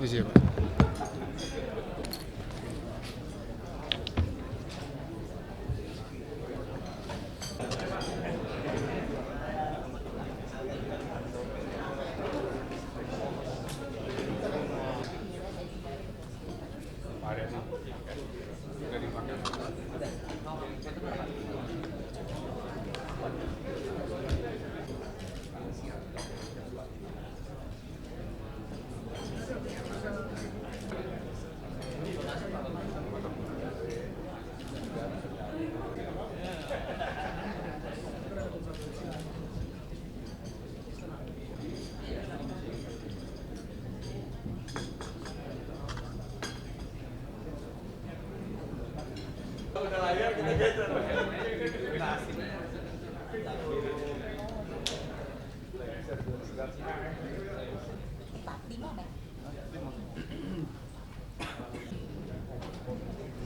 Permisi ya Pak.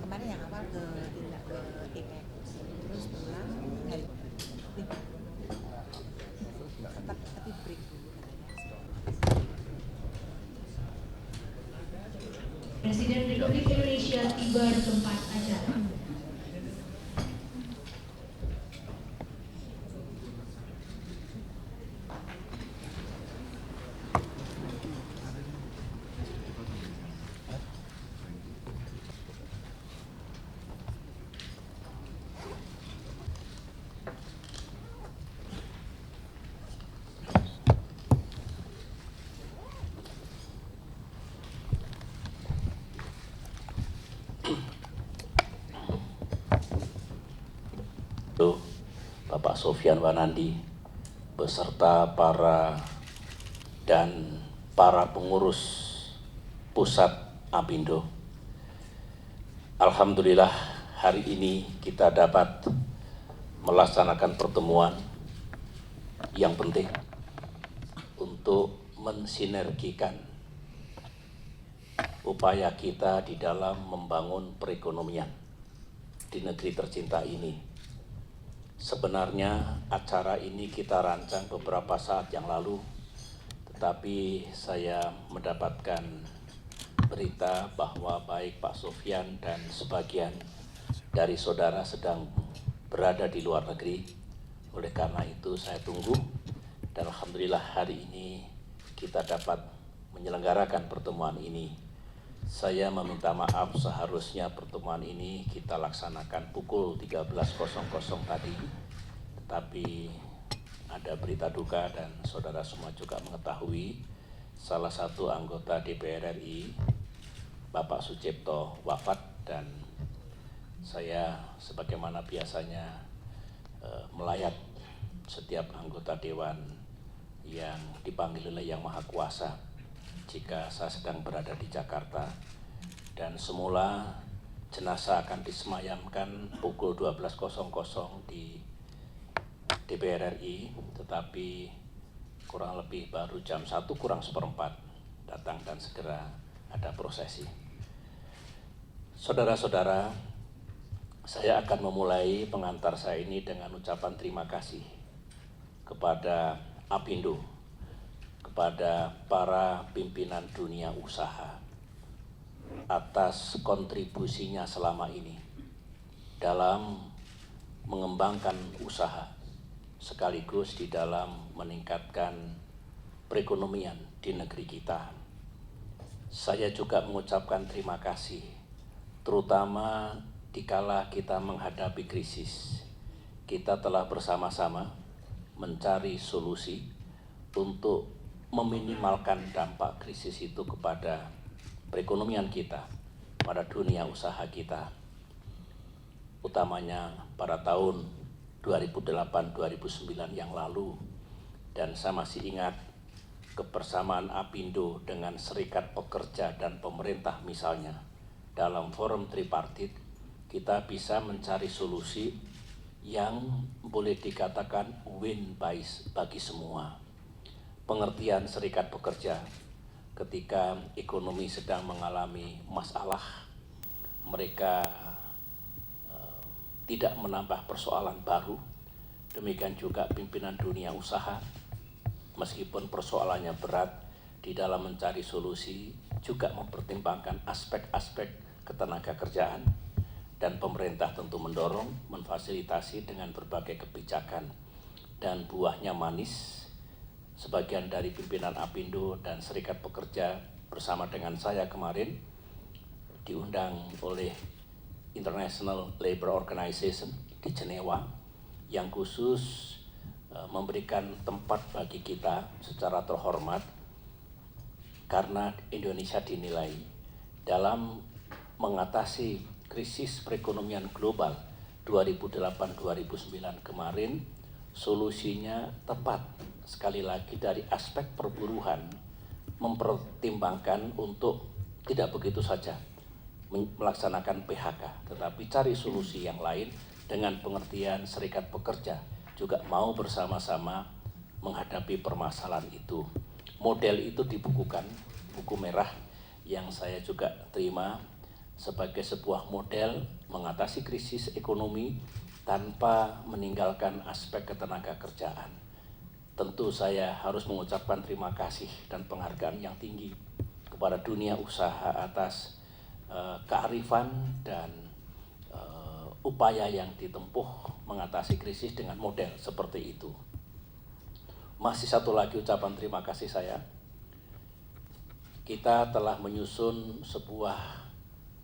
Kemarin yang awal ke IPEC, terus pulang hari tapi break dulu katanya. Presiden Republik Indonesia tiba di tempat acara. Bapak Sofyan Wanandi beserta para pengurus pusat Apindo. Alhamdulillah hari ini kita dapat melaksanakan pertemuan yang penting untuk mensinergikan upaya kita di dalam membangun perekonomian di negeri tercinta ini. Sebenarnya acara ini kita rancang beberapa saat yang lalu, tetapi saya mendapatkan berita bahwa baik Pak Sofyan dan sebagian dari saudara sedang berada di luar negeri. Oleh karena itu saya tunggu, dan alhamdulillah hari ini kita dapat menyelenggarakan pertemuan ini. Saya meminta maaf, seharusnya pertemuan ini kita laksanakan pukul 13.00 tadi, tetapi ada berita duka dan saudara semua juga mengetahui salah satu anggota DPR RI, Bapak Sucipto, wafat, dan saya sebagaimana biasanya melayat setiap anggota dewan yang dipanggil oleh Yang Maha Kuasa jika saya sedang berada di Jakarta. Dan semula jenazah akan disemayamkan pukul 12.00 di DPR RI, tetapi kurang lebih baru jam 1 kurang seperempat datang dan segera ada prosesi. Saudara-saudara, saya akan memulai pengantar saya ini dengan ucapan terima kasih kepada Apindo, kepada para pimpinan dunia usaha atas kontribusinya selama ini dalam mengembangkan usaha sekaligus di dalam meningkatkan perekonomian di negeri kita. Saya juga mengucapkan terima kasih terutama dikala kita menghadapi krisis. Kita telah bersama-sama mencari solusi untuk meminimalkan dampak krisis itu kepada perekonomian kita, pada dunia usaha kita, utamanya pada tahun 2008-2009 yang lalu. Dan saya masih ingat kebersamaan Apindo dengan Serikat Pekerja dan pemerintah misalnya, dalam forum tripartit kita bisa mencari solusi yang boleh dikatakan win bagi semua. Pengertian Serikat Pekerja ketika ekonomi sedang mengalami masalah, mereka tidak menambah persoalan baru. Demikian juga pimpinan dunia usaha, meskipun persoalannya berat, di dalam mencari solusi, juga mempertimbangkan aspek-aspek ketenaga kerjaan, dan pemerintah tentu mendorong, memfasilitasi dengan berbagai kebijakan, dan buahnya manis. Sebagian dari pimpinan Apindo dan Serikat Pekerja bersama dengan saya kemarin diundang oleh International Labour Organization di Jenewa yang khusus memberikan tempat bagi kita secara terhormat karena Indonesia dinilai dalam mengatasi krisis perekonomian global 2008-2009 kemarin solusinya tepat. Sekali lagi dari aspek perburuhan mempertimbangkan untuk tidak begitu saja melaksanakan PHK, tetapi cari solusi yang lain dengan pengertian serikat pekerja juga mau bersama-sama menghadapi permasalahan itu. Model itu dibukukan, buku merah yang saya juga terima sebagai sebuah model mengatasi krisis ekonomi tanpa meninggalkan aspek ketenaga kerjaan. Tentu saya harus mengucapkan terima kasih dan penghargaan yang tinggi kepada dunia usaha atas kearifan dan upaya yang ditempuh mengatasi krisis dengan model seperti itu. Masih satu lagi ucapan terima kasih saya. Kita telah menyusun sebuah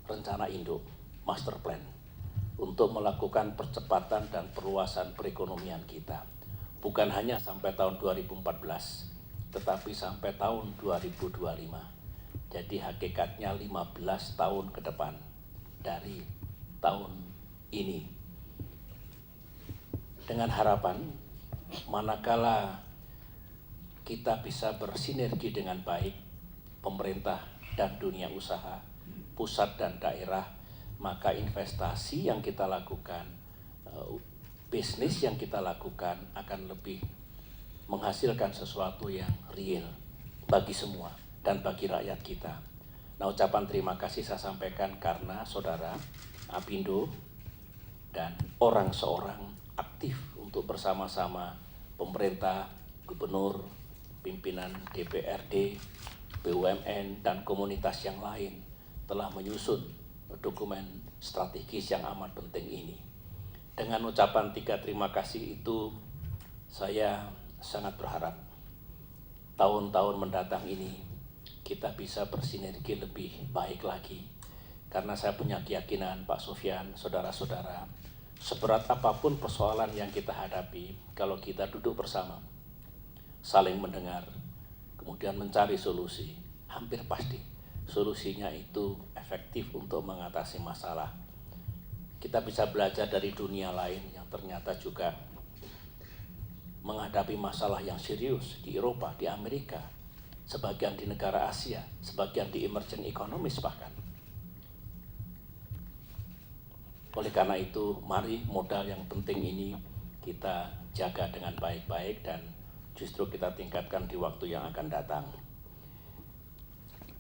rencana induk, master plan, untuk melakukan percepatan dan perluasan perekonomian kita. Bukan hanya sampai tahun 2014, tetapi sampai tahun 2025. Jadi hakikatnya 15 tahun ke depan dari tahun ini. Dengan harapan, manakala kita bisa bersinergi dengan baik, pemerintah dan dunia usaha, pusat dan daerah, maka investasi yang kita lakukan, bisnis yang kita lakukan akan lebih menghasilkan sesuatu yang real bagi semua dan bagi rakyat kita. Nah, ucapan terima kasih saya sampaikan karena saudara Apindo dan orang seorang aktif untuk bersama-sama pemerintah, gubernur, pimpinan DPRD, BUMN, dan komunitas yang lain telah menyusun dokumen strategis yang amat penting ini. Dengan ucapan 3 terima kasih itu, saya sangat berharap tahun-tahun mendatang ini kita bisa bersinergi lebih baik lagi. Karena saya punya keyakinan, Pak Sofyan, saudara-saudara, seberat apapun persoalan yang kita hadapi, kalau kita duduk bersama, saling mendengar, kemudian mencari solusi, hampir pasti solusinya itu efektif untuk mengatasi masalah. Kita bisa belajar dari dunia lain yang ternyata juga menghadapi masalah yang serius di Eropa, di Amerika, sebagian di negara Asia, sebagian di emerging economies bahkan. Oleh karena itu, mari modal yang penting ini kita jaga dengan baik-baik dan justru kita tingkatkan di waktu yang akan datang.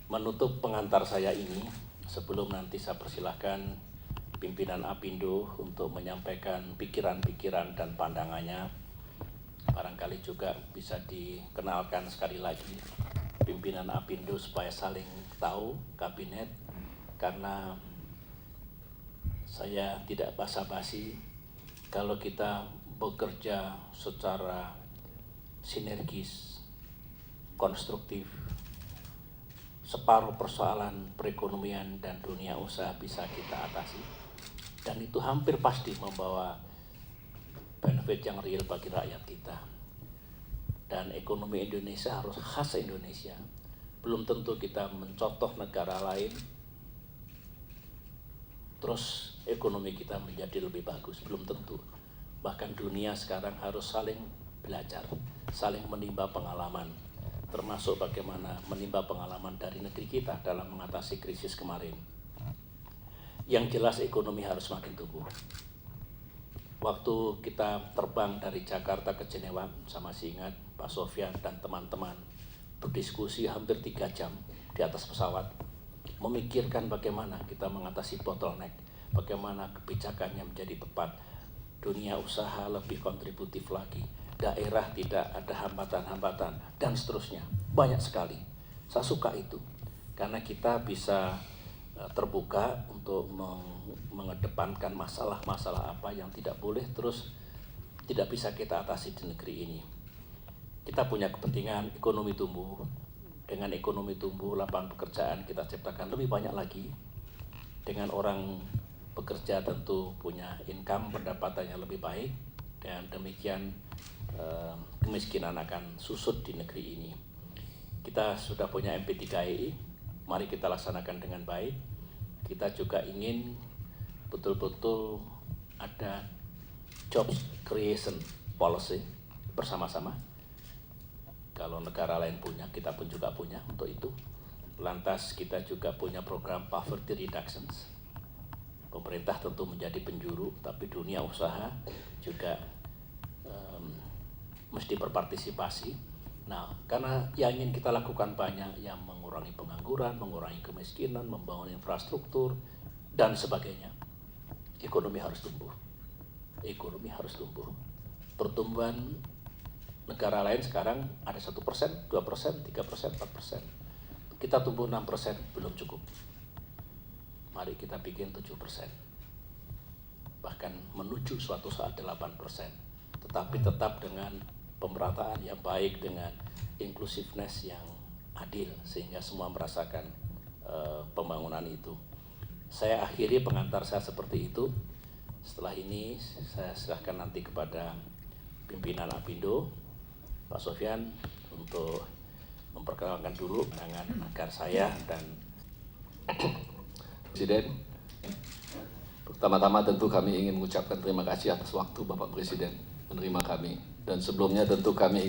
Menutup pengantar saya ini, sebelum nanti saya persilahkan pimpinan Apindo untuk menyampaikan pikiran-pikiran dan pandangannya. Barangkali juga bisa dikenalkan sekali lagi pimpinan Apindo supaya saling tahu kabinet, karena saya tidak basa-basi kalau kita bekerja secara sinergis, konstruktif, separuh persoalan perekonomian dan dunia usaha bisa kita atasi. Dan itu hampir pasti membawa benefit yang real bagi rakyat kita. Dan ekonomi Indonesia harus khas Indonesia. Belum tentu kita mencontoh negara lain, terus ekonomi kita menjadi lebih bagus. Belum tentu. Bahkan dunia sekarang harus saling belajar, saling menimba pengalaman. Termasuk bagaimana menimba pengalaman dari negeri kita dalam mengatasi krisis kemarin. Yang jelas ekonomi harus makin tumbuh. Waktu kita terbang dari Jakarta ke Jenewa, saya masih ingat Pak Sofyan dan teman-teman berdiskusi hampir 3 jam di atas pesawat, memikirkan bagaimana kita mengatasi bottleneck, bagaimana kebijakannya menjadi tepat, dunia usaha lebih kontributif lagi, daerah tidak ada hambatan-hambatan, dan seterusnya. Banyak sekali. Saya suka itu. karena kita bisa terbuka untuk mengedepankan masalah-masalah apa yang tidak boleh terus tidak bisa kita atasi di negeri ini. Kita punya kepentingan ekonomi tumbuh. Dengan ekonomi tumbuh, lapangan pekerjaan kita ciptakan lebih banyak lagi. Dengan orang bekerja tentu punya income, pendapatannya lebih baik. Dan demikian kemiskinan akan susut di negeri ini. Kita sudah punya MP3I, mari kita laksanakan dengan baik. Kita juga ingin betul-betul ada job creation policy bersama-sama. Kalau negara lain punya, kita pun juga punya untuk itu. Lantas kita juga punya program poverty reductions. Pemerintah tentu menjadi penjuru, tapi dunia usaha juga mesti berpartisipasi. Nah, karena yang ingin kita lakukan banyak, yang mengurangi pengangguran, mengurangi kemiskinan, membangun infrastruktur, dan sebagainya. Ekonomi harus tumbuh. Ekonomi harus tumbuh. Pertumbuhan negara lain sekarang ada 1%, 2%, 3%, 4%. Kita tumbuh 6% belum cukup. Mari kita bikin 7%. Bahkan menuju suatu saat 8%. Tetapi tetap dengan pemerataan yang baik, dengan inclusiveness yang adil, sehingga semua merasakan pembangunan itu. Saya akhiri pengantar saya seperti itu. Setelah ini saya serahkan nanti kepada pimpinan Apindo, Pak Sofyan, untuk memperkenalkan dulu pandangan agar saya dan Presiden. Pertama-tama tentu kami ingin mengucapkan terima kasih atas waktu Bapak Presiden menerima kami. Dan sebelumnya tentu kami